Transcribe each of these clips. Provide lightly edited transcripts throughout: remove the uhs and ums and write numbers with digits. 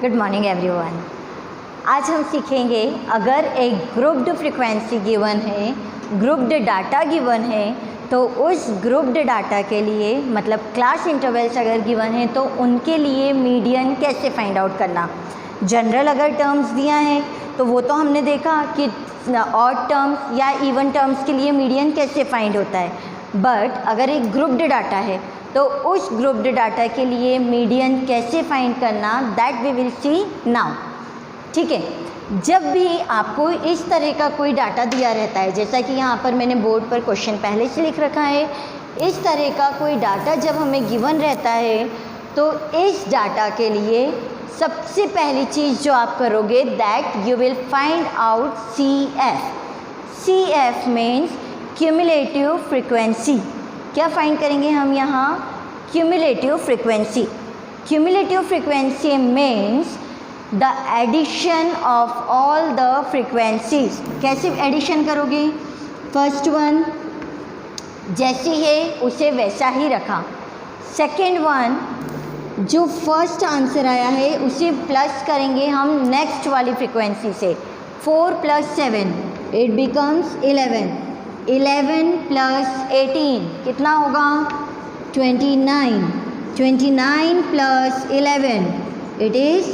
Good morning everyone. आज हम सीखेंगे अगर एक ग्रुप्ड फ्रीक्वेंसी गिवन है, ग्रुप्ड डाटा गिवन है, तो उस ग्रुप्ड डाटा के लिए मतलब क्लास इंटरवल्स अगर गिवन है तो उनके लिए मीडियन कैसे फाइंड आउट करना। जनरल अगर टर्म्स दिया है तो वो तो हमने देखा कि ऑड टर्म्स या इवन टर्म्स के लिए मीडियन कैसे फाइंड होता है, बट अगर एक ग्रुप्ड डाटा है तो उस ग्रुप्ड डाटा के लिए मीडियन कैसे फाइंड करना, that we will see now. ठीक है, जब भी आपको इस तरह का कोई डाटा दिया रहता है, जैसा कि यहाँ पर मैंने बोर्ड पर क्वेश्चन पहले से लिख रखा है, इस तरह का कोई डाटा जब हमें गिवन रहता है तो इस डाटा के लिए सबसे पहली चीज़ जो आप करोगे that you will find out C F means cumulative frequency. क्या फाइंड करेंगे हम यहाँ? Cumulative frequency. Cumulative frequency means the addition of all the frequencies. कैसे एडिशन करोगे? फर्स्ट वन जैसी है उसे वैसा ही रखा। सेकेंड वन जो फर्स्ट आंसर आया है उसे प्लस करेंगे हम नेक्स्ट वाली फ्रीक्वेंसी से। 4 + 7 इट बिकम्स 11। 11 + 18 कितना होगा? 29। 29 + 11 इट इज़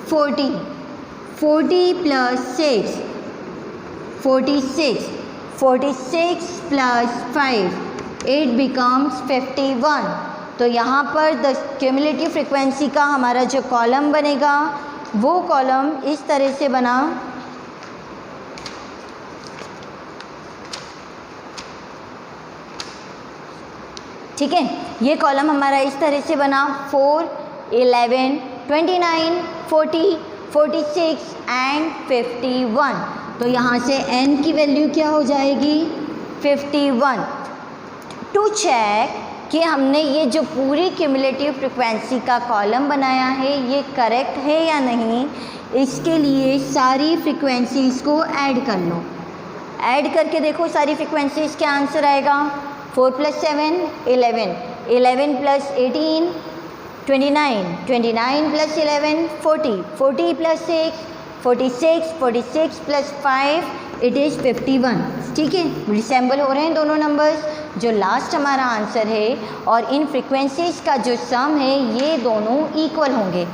40। 40 + 6 46। 46 + 5 it becomes 51। तो यहाँ पर द क्यूमुलेटिव फ्रीक्वेंसी का हमारा जो कॉलम बनेगा वो कॉलम इस तरह से बना। ठीक है, ये कॉलम हमारा इस तरह से बना 4, 11, 29, 40, 46 एंड 51। तो यहाँ से n की वैल्यू क्या हो जाएगी? 51। टू चेक कि हमने ये जो पूरी क्यूमुलेटिव फ्रीक्वेंसी का कॉलम बनाया है ये करेक्ट है या नहीं, इसके लिए सारी फ्रीक्वेंसीज़ को ऐड कर लो। ऐड करके देखो सारी फ्रीक्वेंसीज़ क्या आंसर आएगा। 4 + 7 11, 11 + 18 29, 29 + 11 40, 40 + 6 46, 46 + 5 इट इज़ 51। ठीक है, रिसेंबल हो रहे हैं दोनों नंबर्स। जो लास्ट हमारा आंसर है और इन फ्रीक्वेंसीज़ का जो सम है ये दोनों इक्वल होंगे।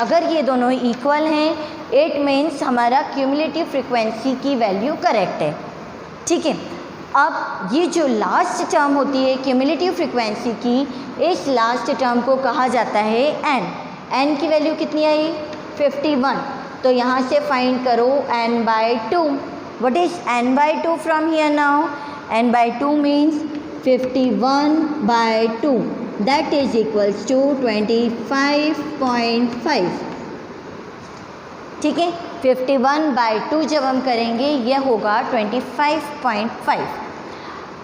अगर ये दोनों इक्वल हैं इट मीन्स हमारा क्यूमुलेटिव फ्रीक्वेंसी की वैल्यू करेक्ट है। ठीक है, अब ये जो लास्ट टर्म होती है क्यूमुलेटिव फ्रीक्वेंसी की, इस लास्ट टर्म को कहा जाता है n। n की वैल्यू कितनी आई? 51। तो यहाँ से फाइंड करो n/2। What is n/2 from here now? n/2 means 51/2 that is equals to 25.5। ठीक है, 51/2 जब हम करेंगे यह होगा 25.5।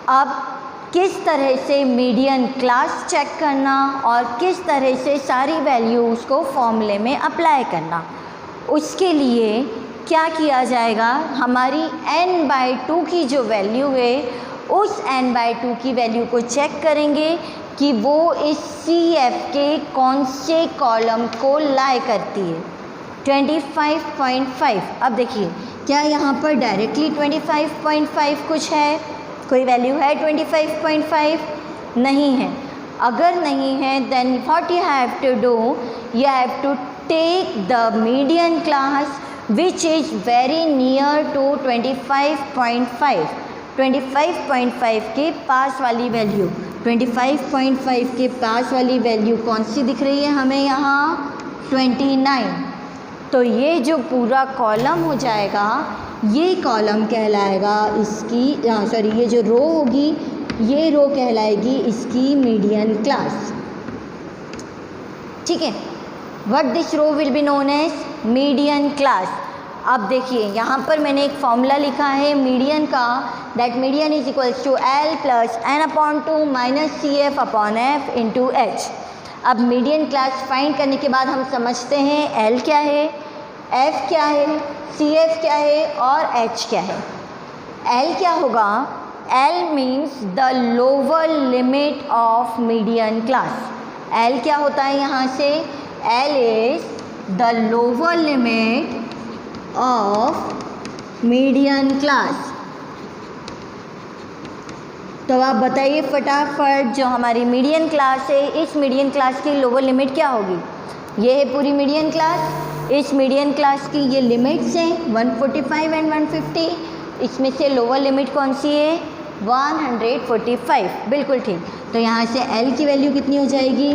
अब किस तरह से मीडियन क्लास चेक करना और किस तरह से सारी वैल्यूज़ को फॉर्मूले में अप्लाई करना, उसके लिए क्या किया जाएगा? हमारी n/2 की जो वैल्यू है उस n/2 की वैल्यू को चेक करेंगे कि वो इस CF के कौन से कॉलम को लाई करती है। 25.5। अब देखिए क्या यहाँ पर डायरेक्टली 25.5 कुछ है, कोई वैल्यू है 25.5? नहीं है। अगर नहीं है then what you have to do, you have to take the median class which is very near to 25.5। 25.5 के पास वाली वैल्यू, 25.5 के पास वाली वैल्यू कौन सी दिख रही है हमें यहाँ? 29। तो ये जो पूरा कॉलम हो जाएगा ये कॉलम कहलाएगा इसकी ये जो रो होगी ये रो कहलाएगी इसकी मीडियन क्लास। ठीक है, what this row will be known as median class. अब देखिए यहाँ पर मैंने एक फॉर्मूला लिखा है मीडियन का, that median is equals to L + n/2 - CF/F × H। अब मीडियन क्लास फाइंड करने के बाद हम समझते हैं L क्या है, F क्या है, CF क्या है और H क्या है। L क्या होगा? L means the lower limit of median class. L क्या होता है यहाँ से? L is the lower limit of median class. तो आप बताइए फटाफट, जो हमारी मीडियन क्लास है, इस मीडियन क्लास की लोअर लिमिट क्या होगी? ये है पूरी मीडियन क्लास। इस मीडियन क्लास की ये लिमिट्स हैं 145 एंड 150। इसमें से लोअर लिमिट कौन सी है? 145। बिल्कुल ठीक। तो यहाँ से L की वैल्यू कितनी हो जाएगी?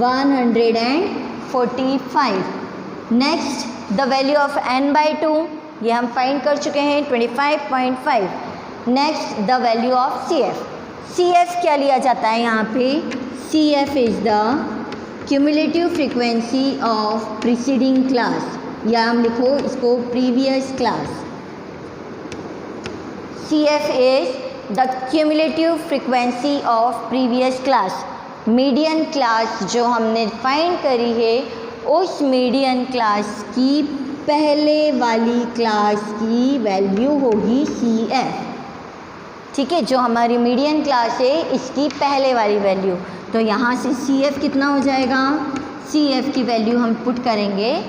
145। Next the value of n/2, ये हम फाइंड कर चुके हैं 25.5। Next the value of CF। CF क्या लिया जाता है यहाँ पे? CF is the cumulative frequency of preceding class, या हम लिखो इसको previous class. CF is the cumulative frequency of previous class. Median class जो हमने फाइंड करी है, उस मीडियन क्लास की पहले वाली क्लास की वैल्यू होगी CF। ठीक है, जो हमारी मीडियन क्लास है इसकी पहले वाली वैल्यू। तो यहाँ से CF कितना हो जाएगा? CF की वैल्यू हम पुट करेंगे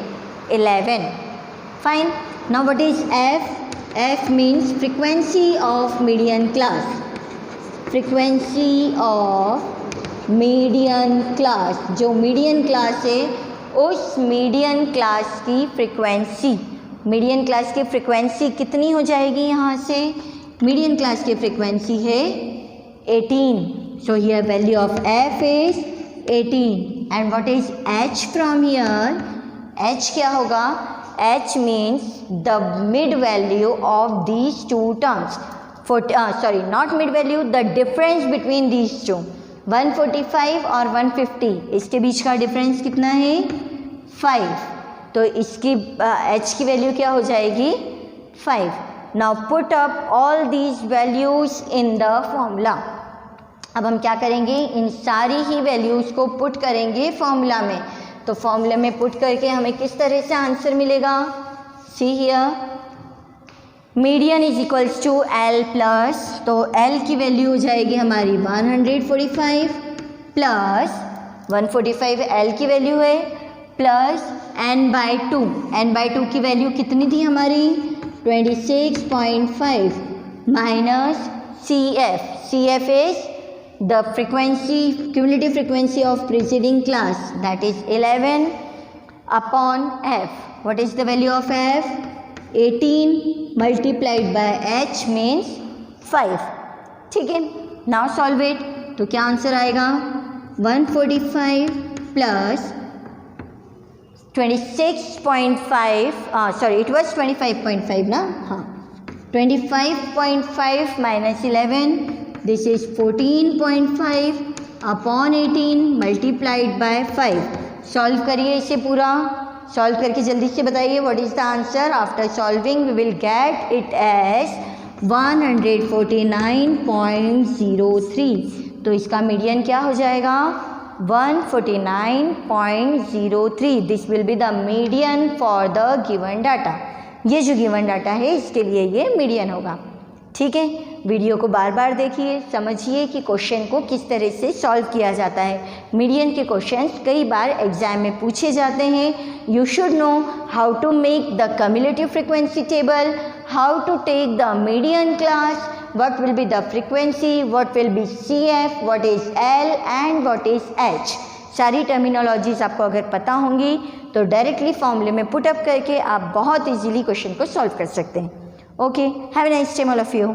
11। Fine. Now what is F? F means frequency of median class. Frequency of median class, जो मीडियन क्लास है उस मीडियन क्लास की फ्रीक्वेंसी, मीडियन क्लास की फ्रीक्वेंसी कितनी हो जाएगी? यहाँ से मीडियन क्लास की फ्रीक्वेंसी है 18। So here value of F is 18 and what is H from here? H क्या होगा? H means the mid value of these two terms. Sorry, not mid value, the difference between these two. 145 और 150, इसके बीच का difference कितना है? 5। तो इसकी H की वैल्यू क्या हो जाएगी? 5। Now put up all these values in the formula. अब हम क्या करेंगे? इन सारी ही वैल्यूज़ को पुट करेंगे फॉर्मूला में। तो फॉर्मूला में पुट करके हमें किस तरह से आंसर मिलेगा? See here, median is equals to L plus, तो L की वैल्यू हो जाएगी हमारी 145 प्लस 145 L की वैल्यू है, प्लस n/2। n/2 की वैल्यू कितनी थी हमारी? 26.5 minus CF। CF is the frequency, cumulative frequency of preceding class, that is 11 upon F. What is the value of F? 18 multiplied by H means 5. ठीक है, now solve it। तो क्या answer आएगा? 145 प्लस 26.5, sorry it was 25.5 ना? हाँ, 25.5 minus 11, this is 14.5 upon 18 multiplied by 5। Solve करिए इसे पूरा, सॉल्व करके जल्दी से बताइए what is the answer. After solving we will get it as 149.03। तो इसका मीडियन क्या हो जाएगा? 149.03। This will be the median for the given data. ये जो गिवन डाटा है इसके लिए ये मीडियन होगा। ठीक है, वीडियो को बार बार देखिए, समझिए कि क्वेश्चन को किस तरह से सॉल्व किया जाता है। मीडियन के क्वेश्चंस कई बार एग्जाम में पूछे जाते हैं। You should know how to make the cumulative frequency table, how to take the median class, what will be the frequency, what will be CF, what is L and what is H। सारी terminologies आपको अगर पता होंगी तो directly फॉर्मूले में put up करके आप बहुत इजीली क्वेश्चन को सॉल्व कर सकते हैं। Okay, have a nice time all of you.